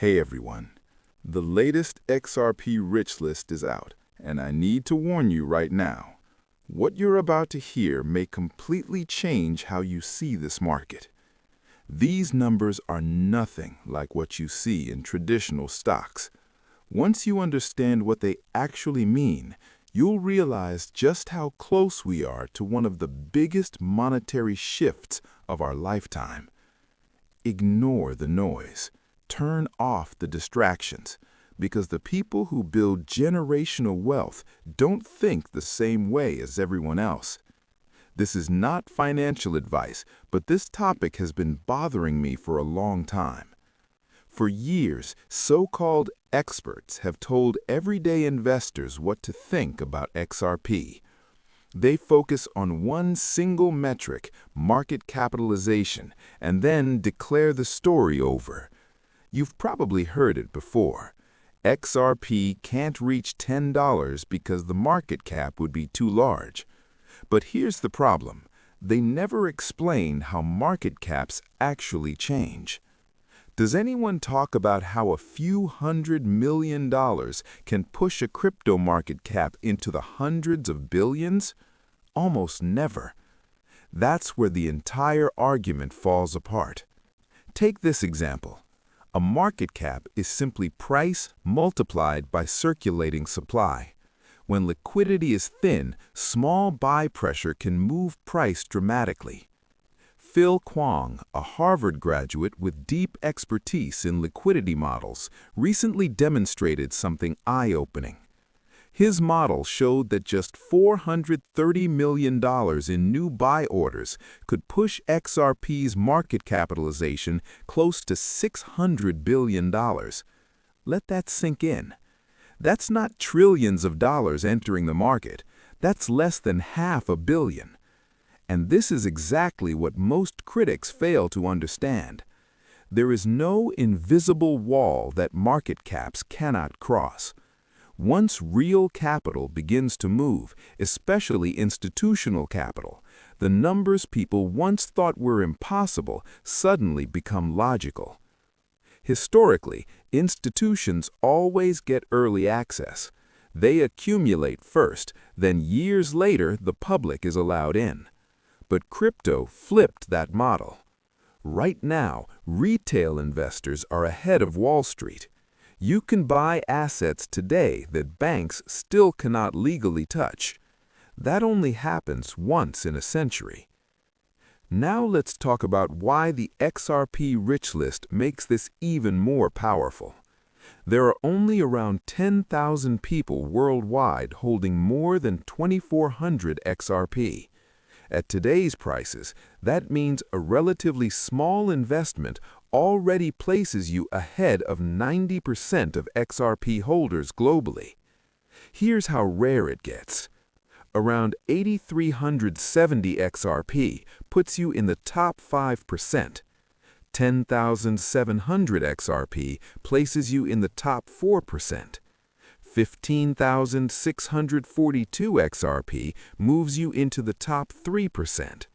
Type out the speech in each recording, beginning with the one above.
Hey everyone, the latest XRP rich list is out, and I need to warn you right now. What you're about to hear may completely change how you see this market. These numbers are nothing like what you see in traditional stocks. Once you understand what they actually mean, you'll realize just how close we are to one of the biggest monetary shifts of our lifetime. Ignore the noise. Turn off the distractions, because the people who build generational wealth don't think the same way as everyone else. This is not financial advice, but this topic has been bothering me for a long time. For years, so-called experts have told everyday investors what to think about XRP. They focus on one single metric, market capitalization, and then declare the story over. You've probably heard it before. XRP can't reach $10 because the market cap would be too large. But here's the problem. They never explain how market caps actually change. Does anyone talk about how a few $100 million can push a crypto market cap into the hundreds of billions? Almost never. That's where the entire argument falls apart. Take this example. A market cap is simply price multiplied by circulating supply. When liquidity is thin, small buy pressure can move price dramatically. Phil Kwong, a Harvard graduate with deep expertise in liquidity models, recently demonstrated something eye-opening. His model showed that just $430 million in new buy orders could push XRP's market capitalization close to $600 billion. Let that sink in. That's not trillions of dollars entering the market. That's less than $500 million. And this is exactly what most critics fail to understand. There is no invisible wall that market caps cannot cross. Once real capital begins to move, especially institutional capital, the numbers people once thought were impossible suddenly become logical. Historically, institutions always get early access. They accumulate first, then years later the public is allowed in. But crypto flipped that model. Right now, retail investors are ahead of Wall Street. You can buy assets today that banks still cannot legally touch. That only happens once in a century. Now let's talk about why the XRP rich list makes this even more powerful. There are only around 10,000 people worldwide holding more than 2,400 XRP. At today's prices, that means a relatively small investment already places you ahead of 90% of XRP holders globally. Here's how rare it gets. Around 8,370 XRP puts you in the top 5%. 10,700 XRP places you in the top 4%. 15,642 XRP moves you into the top 3%.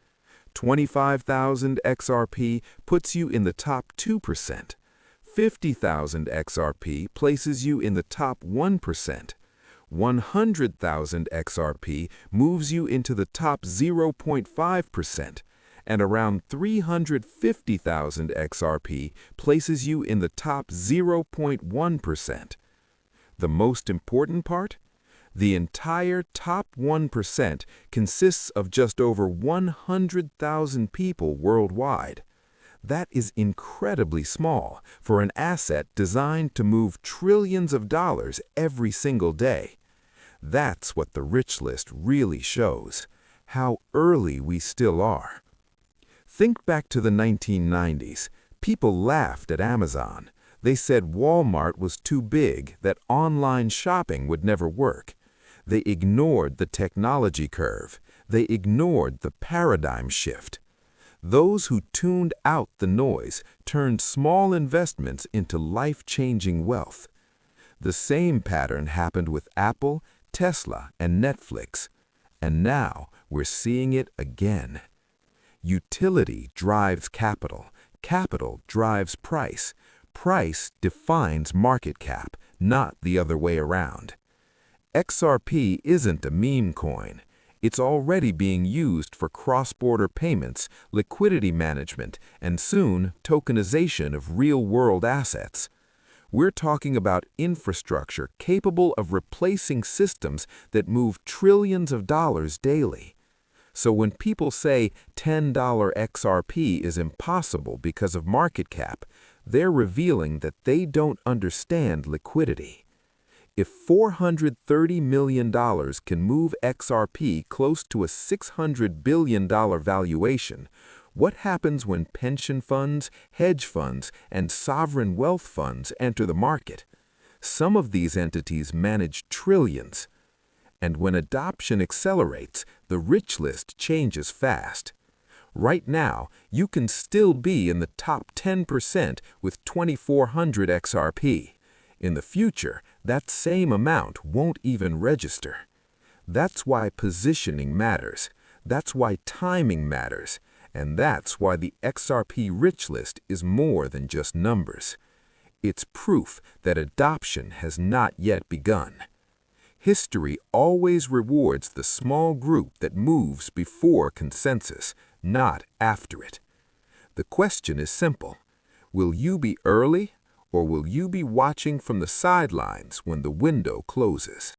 25,000 XRP puts you in the top 2%. 50,000 XRP places you in the top 1%. 100,000 XRP moves you into the top 0.5%. And around 350,000 XRP places you in the top 0.1%. The most important part? The entire top 1% consists of just over 100,000 people worldwide. That is incredibly small for an asset designed to move trillions of dollars every single day. That's what the rich list really shows, how early we still are. Think back to the 1990s. People laughed at Amazon. They said Walmart was too big, that online shopping would never work. They ignored the technology curve. They ignored the paradigm shift. Those who tuned out the noise turned small investments into life-changing wealth. The same pattern happened with Apple, Tesla, and Netflix. And now we're seeing it again. Utility drives capital. Capital drives price. Price defines market cap, not the other way around. XRP isn't a meme coin. It's already being used for cross-border payments, liquidity management, and soon tokenization of real-world assets. We're talking about infrastructure capable of replacing systems that move trillions of dollars daily. So when people say $10 XRP is impossible because of market cap, they're revealing that they don't understand liquidity. If $430 million can move XRP close to a $600 billion valuation, what happens when pension funds, hedge funds, and sovereign wealth funds enter the market? Some of these entities manage trillions. And when adoption accelerates, the rich list changes fast. Right now, you can still be in the top 10% with 2,400 XRP. In the future, that same amount won't even register. That's why positioning matters. That's why timing matters. And that's why the XRP rich list is more than just numbers. It's proof that adoption has not yet begun. History always rewards the small group that moves before consensus, not after it. The question is simple. Will you be early, or will you be watching from the sidelines when the window closes?